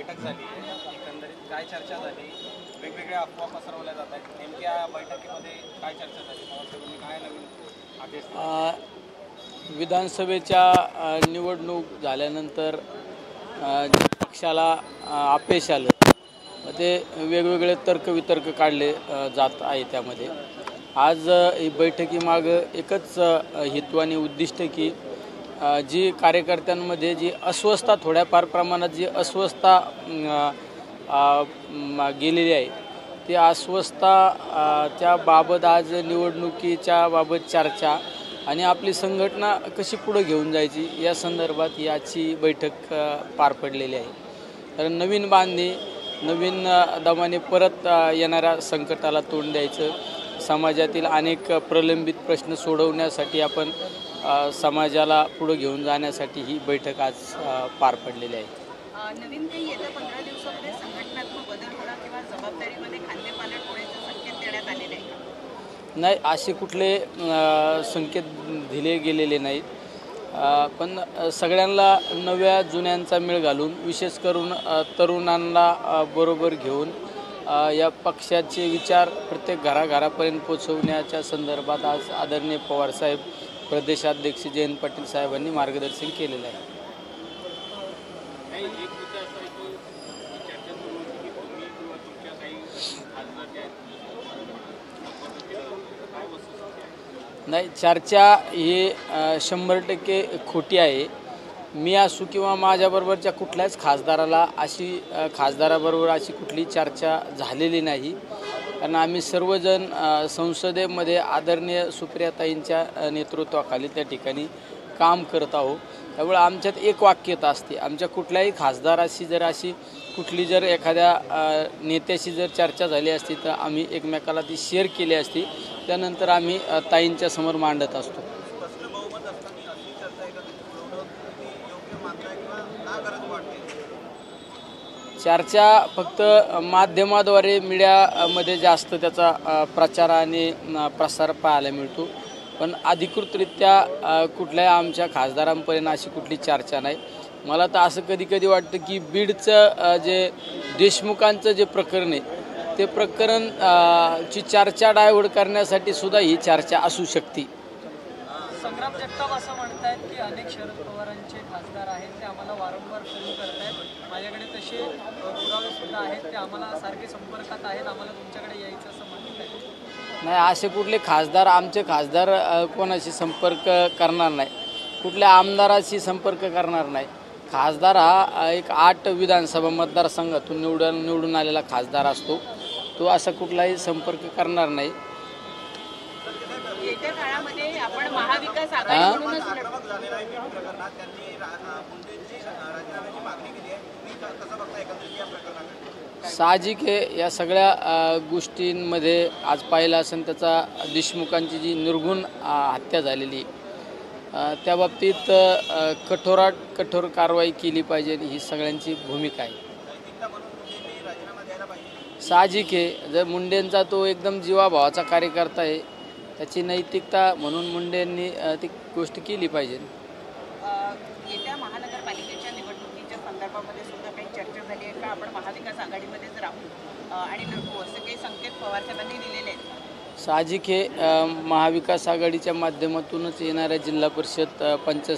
बैठक झाली आहे, एकंदरीत काय चर्चा झाली, वेगवेगळ्या अफवा पसरवल्या जात आहेत, नेमक्या बैठकीमध्ये काय चर्चा झाली, तुम्ही काय नवीन आदेश? विधानसभेच्या निवडणूक झाल्यानंतर पक्षाला अपयश आलं, ते वेगवेगळे तर्कवितर्क काढले जात आहे. त्यामध्ये आज ही बैठकीमागं एकच हेतू आणि उद्दिष्ट की जी कार्यकर्त्यांमध्ये जी अस्वस्थता, थोड्याफार प्रमाणात जी अस्वस्थता गेलेली आहे, ती अस्वस्थता त्या बाबत आज निवडणुकीच्या बाबत चर्चा आणि आपली संघटना कशी पुढे घेऊन जायची या संदर्भात याची बैठक पार पडलेली आहे. तर नवीन बांधणी, नवीन दमाने परत येणाऱ्या संकटाला तोंड द्यायचं, समाजातील अनेक प्रलंबित प्रश्न सोडवण्यासाठी आपण समाजाला पुढे घेऊन जाण्यासाठी ही बैठक आज पार पडलेली आहे. नवीन काही येत्या 15 दिवसामध्ये संघटनात्मक बदल होणार किंवा जबाबदारीमध्ये खांदेपालट होण्याचे संकेत देण्यात आलेले आहे? नाही, असे कुठले संकेत दिले गेलेले नाहीत. पण सगळ्यांना नव्या जुन्यांचा मेळ घालून, विशेष करून तरुणांना बरोबर घेऊन या पक्षाचे विचार प्रत्येक घराघरापर्यंत पोचवण्याच्या संदर्भात आज आदरणीय पवारसाहेब, प्रदेशाध्यक्ष जयंत पाटील साहेबांनी मार्गदर्शन केलेलं आहे. नाही, चर्चा ही 100% खोटी आहे. मी असू किंवा माझ्याबरोबरच्या कुठल्याच खासदाराबरोबर अशी कुठली चर्चा झालेली नाही. कारण आम्ही सर्वजण संसदेमध्ये आदरणीय सुप्रियाताईंच्या नेतृत्वाखाली त्या ठिकाणी काम करत आहोत. त्यामुळे आमच्यात एक वाक्यता असते. आमच्या कुठल्याही खासदाराशी जर एखाद्या नेत्याशी जर चर्चा झाली असती तर आम्ही एकमेकाला ती शेअर केली असती. त्यानंतर आम्ही ताईंच्या समोर मांडत असतो. चर्चा फक्त माध्यमाद्वारे, मीडियामध्ये जास्त त्याचा प्रचार आणि प्रसार पाहायला मिळतो. पण अधिकृतरित्या कुठल्याही आमच्या खासदारांपर्यंत अशी कुठली चर्चा नाही. मला तर असं कधी वाटतं की बीडचं जे देशमुखांचं जे प्रकरण आहे, ते प्रकरण ची चर्चा डायव्हर्ट करण्यासाठी सुद्धा ही चर्चा असू शकते. संग्राम जगताप असं म्हणतात की अनेक शरद पवारांचे खासदार आहेत, ते आम्हाला वारंवार फोन करतायत. माझ्याकडे तसे पुरावे सुद्धा आहेत, ते आम्हाला सारखे संपर्कात आहेत, आम्हाला तुमच्याकडे यायचं असं म्हणत आहे. नाही, असे कुठले खासदार, आमचे खासदार कोणाशी संपर्क करणार नाही, कुठल्या आमदाराशी संपर्क करणार नाही. खासदार हा एक 8 विधानसभा मतदारसंघातून निवडून आलेला खासदार असतो. तो असा कुठलाही संपर्क करणार नाही. येत्या काळामध्ये आपण महाविकास आघाडी साहजिक आहे. या सगळ्या गोष्टींमध्ये आज पाहिलं असेल त्याचा देशमुखांची जी निर्गुण हत्या झालेली, त्या बाबतीत कठोरात कठोर कारवाई केली पाहिजे, ही सगळ्यांची भूमिका आहे. साहजिक आहे, जर मुंडेंचा तो एकदम जीवाभावाचा कार्यकर्ता आहे, त्याची नैतिकता म्हणून मुंडेंनी ती गोष्ट केली पाहिजे. येत्या महानगरपालिकेच्या निवडणुकीच्या संदर्भामध्ये सुद्धा काही चर्चा झाली आहे का? आपण महाविकास आघाडीमध्येच राहू आणि लढू असे काही संकेत पवारसाहेबांनी दिलेले आहेत. साहजिक आहे, महाविकास आघाडीच्या माध्यमातूनच येणाऱ्या जिल्हा परिषद, पंचायत